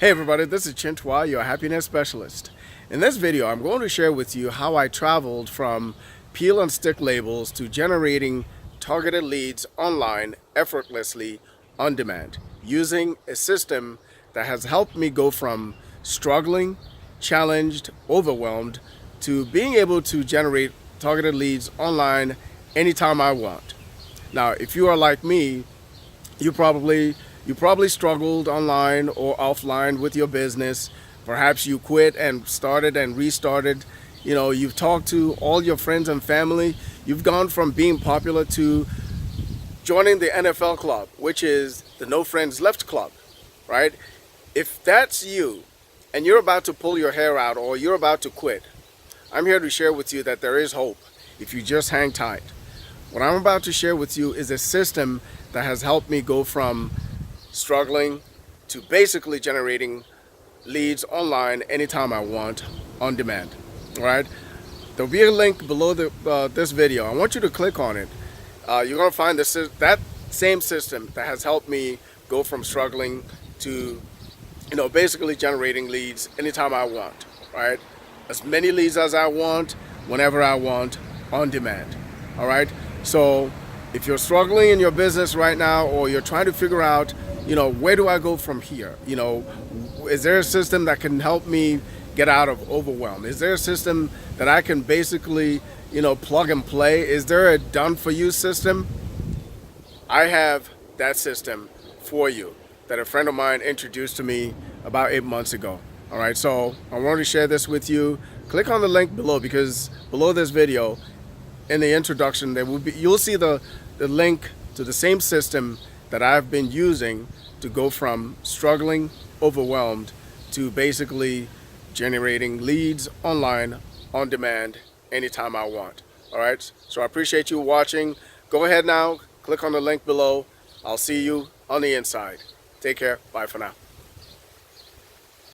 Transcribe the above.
Hey everybody, this is Chintua, your happiness specialist. In this video, I'm going to share with you how I traveled from peel and stick labels to generating targeted leads online effortlessly on demand using a system that has helped me go from struggling, challenged, overwhelmed to being able to generate targeted leads online anytime I want. Now, if you are like me, you probably struggled online or offline with your business. Perhaps you quit and started and restarted. You've talked to all your friends and family. You've gone from being popular to joining the NFL club, which is the No Friends Left club, right? If that's you and you're about to pull your hair out or you're about to quit, I'm here to share with you that there is hope if you just hang tight. What I'm about to share with you is a system that has helped me go from struggling to basically generating leads online anytime I want on demand. All right, there'll be a link below this video. I want you to click on it. You're going to find that same system that has helped me go from struggling to basically generating leads anytime I want, right? As many leads as I want, whenever I want, on demand. All right, so if you're struggling in your business right now, or you're trying to figure out, where do I go from here? Is there a system that can help me get out of overwhelm? Is there a system that I can basically, plug and play? Is there a done for you system? I have that system for you that a friend of mine introduced to me about 8 months ago. All right, so I want to share this with you. Click on the link below, because below this video, in the introduction, you'll see the link to the same system that I've been using to go from struggling, overwhelmed, to basically generating leads online on demand anytime I want. All right, so I appreciate you watching. Go ahead now, click on the link below. I'll see you on the inside. Take care. Bye for now.